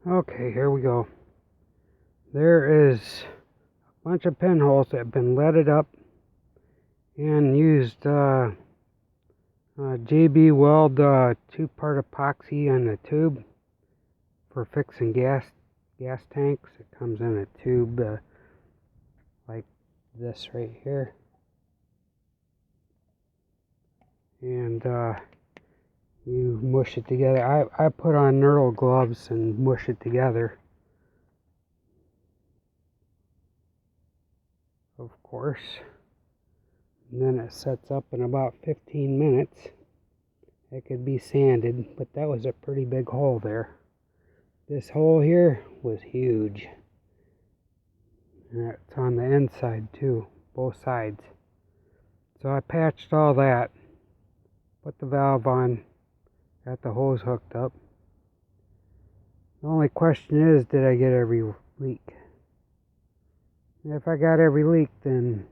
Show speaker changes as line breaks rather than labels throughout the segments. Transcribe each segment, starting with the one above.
Okay, here we go. There is a bunch of pinholes that have been leaded up and used JB Weld 2-part epoxy on the tube for fixing gas tanks. It comes in a tube like this right here, and you mush it together. I put on knurl gloves and mush it together, of course. And then it sets up in about 15 minutes. It could be sanded, but that was a pretty big hole there. This hole here was huge. And it's on the inside too, both sides. So I patched all that, put the valve on, got the hose hooked up. The only question is, did I get every leak? If I got every leak, then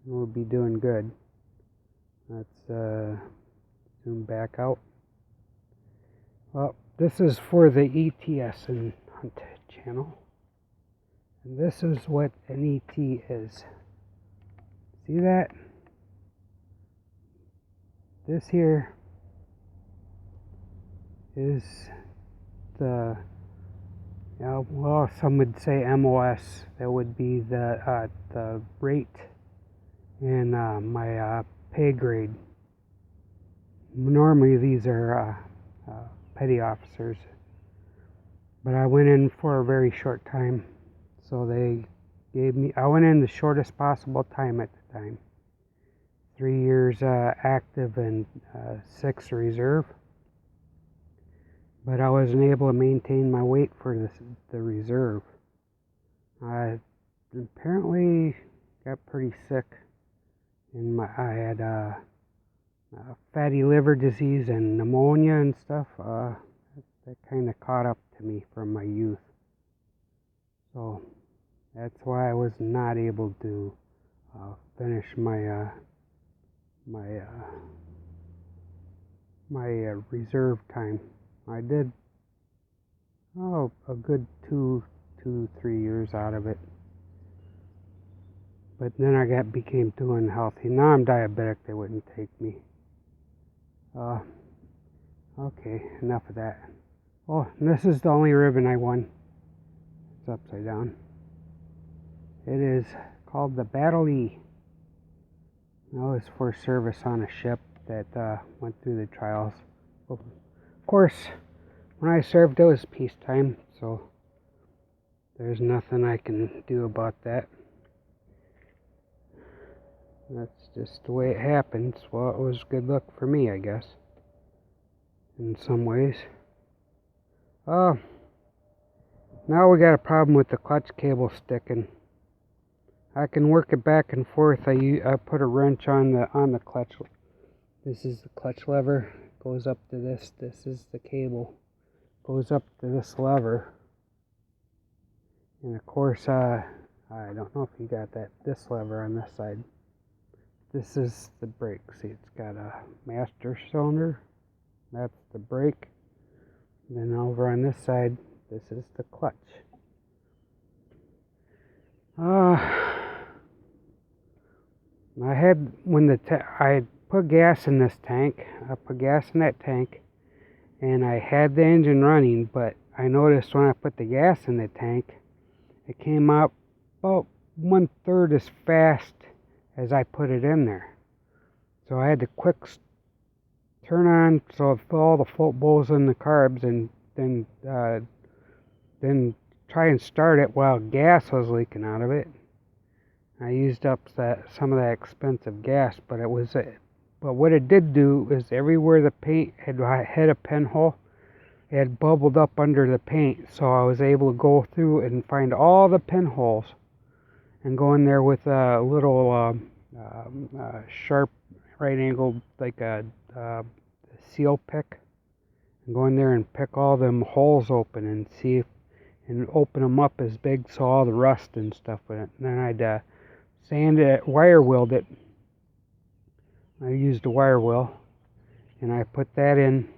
we'll be doing good. Let's zoom back out. Well, this is for the etsnhunt channel. And this is what an ET is. See that? This here is the, well, some would say MOS. That would be the rate in my pay grade. Normally these are petty officers, but I went in for a very short time, so they gave me, I went in the shortest possible time at the time. 3 years active and 6 reserve, but I wasn't able to maintain my weight for the reserve. I apparently got pretty sick, and I had fatty liver disease and pneumonia and stuff. That kind of caught up to me from my youth, so that's why I was not able to finish my reserve time. I did a good 3 years out of it, but then I became too unhealthy. Now I'm diabetic. They wouldn't take me. Okay, enough of that. Oh, and this is the only ribbon I won. It's upside down. It is called the Battle E. That was for service on a ship that went through the trials. Of course, when I served, it was peacetime, so there's nothing I can do about that. That's just the way it happens. Well, it was good luck for me, I guess, in some ways. Now we got a problem with the clutch cable sticking. I can work it back and forth. I put a wrench on the clutch. This is the clutch lever. Goes up to this. This is the cable. Goes up to this lever. And of course, I don't know if you got this lever on this side. This is the brake. See, it's got a master cylinder. That's the brake. And then over on this side, this is the clutch. I had I put gas in this tank. I put gas in that tank, and I had the engine running. But I noticed when I put the gas in the tank, it came out about 1/3 as fast as I put it in there. So I had to quick turn on so I fill all the float bowls in the carbs, and then try and start it while gas was leaking out of it. I used up some of that expensive gas, but what it did do is everywhere the paint had hit a pinhole, it had bubbled up under the paint, so I was able to go through and find all the pinholes and go in there with a little sharp right angled, like a seal pick, and go in there and pick all them holes open and see and open them up as big so all the rust and stuff in it. And then I'd sand it, wire weld it. I used a wire wheel, and I put that in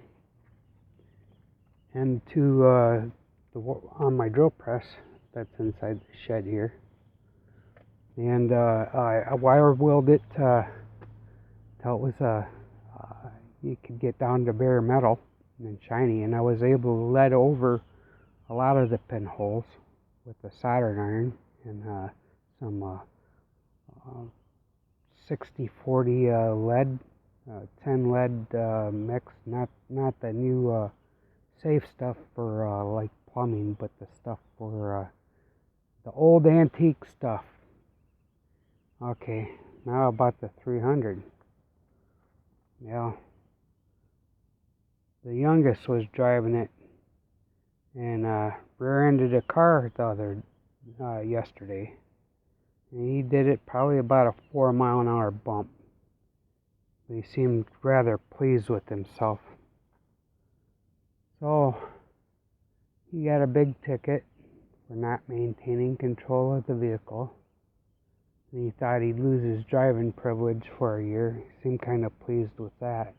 into on my drill press that's inside the shed here. And I wire wheeled it till it was you could get down to bare metal and shiny, and I was able to lead over a lot of the pinholes with the soldering iron and some 60-40 lead, 10 lead mix, not the new safe stuff for like plumbing, but the stuff for the old antique stuff. Okay, now about the 300. Yeah, the youngest was driving it and rear-ended a car yesterday. And he did it probably about a 4-mile-an-hour bump. He seemed rather pleased with himself. So he got a big ticket for not maintaining control of the vehicle. And he thought he'd lose his driving privilege for a year. He seemed kind of pleased with that.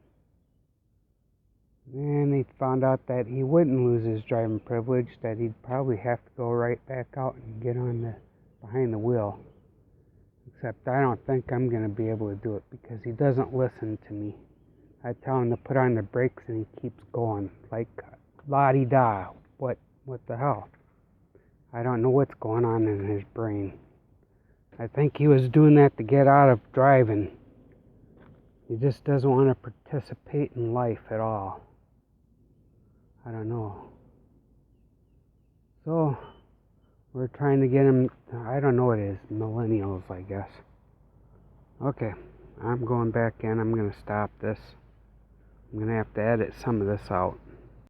And he found out that he wouldn't lose his driving privilege, that he'd probably have to go right back out and get on behind the wheel. Except I don't think I'm going to be able to do it because he doesn't listen to me. I tell him to put on the brakes and he keeps going like la-di-da. What the hell? I don't know what's going on in his brain. I think he was doing that to get out of driving. He just doesn't want to participate in life at all. I don't know. So we're trying to get him, I don't know what it is, millennials, I guess. Okay, I'm going back in. I'm going to stop this. I'm going to have to edit some of this out.